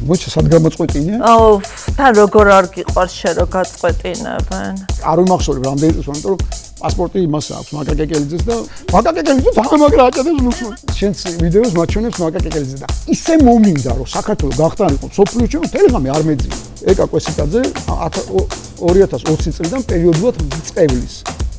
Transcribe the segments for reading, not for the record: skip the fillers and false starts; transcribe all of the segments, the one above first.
მოიცა სად გამოწყვეტინე? აუ, თან როგორ არ გიყვარს შენ რო გაწყვეტინებენ. არ ვიმახსოვრებ რამდენი წელს, იმიტომ რომ პასპორტი იმას აქვს მაკაკეკელიძეს და მაკაკეკელიძე თამამაგრა აჭადებს ლუქს. შენც ვიდეოს მაჩვენებს მაკაკეკელიძე და ისე მომინდა რომ საქართველოს გახტანიყო სოფლიოში რომ თელეგრამი არ მეძინა. ეკა კვესიტაძე 2020 წლიდან პერიოდულად მწყევლის.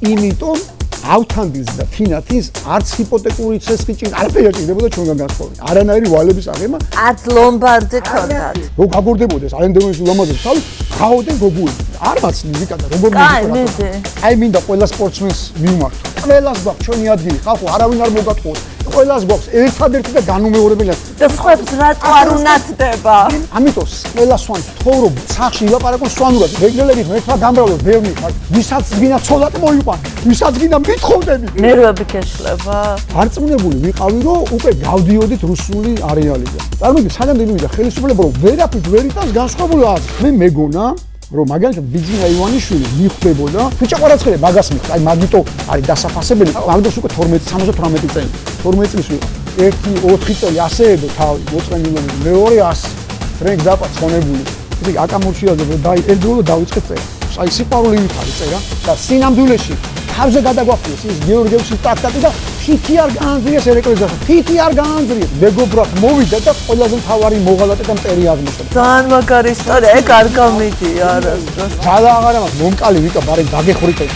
იმიტომ ავთანდილს და თინათის არც ჰიპოთეკური ცესხი ჭირდა, არაფერი არ ჭირდებოდა ჩვენგან განსხვავებით. არანაირი ვალების აღება. არც ლომბარდი ქონდათ. რო გაგორდებოდეს არენდომის ულამაზეს თავი, გაოდენ გოგუები. არ მაცლი ვიკა და როგორ მიდი. აი მინდა ყველა სპორტსმენს მივმართო. ყველას გვაქვს ჩვენი ადგილი, ხალხო არავინ არ მოგატყუოთ. ყველას გვაქვს ერთადერთი და განუმეორებელი. და სხვებს რატო არ უნათდება? ამიტომ ყველა სვანს თხოვრო სახში ილაპარაკონ სვანურად. რეგლერები ერთმა გამრავლოთ ბევრი ხარ. ვისაც გინდა ცოლად მოიყვან, ვისაც გინდა მithხოვდები. ნერვები გეშლება. არწმუნებული ვიყავი რომ უკვე გავდიოდით რუსული არეალიდან. წარმოგიდგენთ სანამ დივიდა ხელისუფლება რომ ვერაფრით ვერ იტანს განსხვავებული აზრს. მე მეგონა რომ მაგალითად ბიძინა ივანიშვილი მიხვდებოდა ბიჭა ყვარაცხელი მაგას მიხვდა აი მაგიტო არის დასაფასებელი მაგდროს უკვე 12-18 წელი 12 წლის ვიყო 1-4 წელი ასეებო თავი მოწმენდილი მეორე 100 ფრენკ დაპაცხონებული ისე აკამურჩიაზე რომ დაი ერთდროულად დავიწყე წერა აი სიყვარული ვითარი წერა და სინამდვილეში თავზე გადაგვაფრიეს ის გეორგიევსის ტრაქტატი და ფიქი არ გაანძრიეს ეკლეზიაში ფიქი არ გაანძრიეს მეგობრად მოვიდა და ყველაზე მთავარი მოღალატე და მტერი აღმოჩნდა ძალიან მაგარი ისტორია ეგ არ გამიგია არასდროს ძალა აღარა მაქვს მომკალი ვიკა ბარე დაგეხვრიტე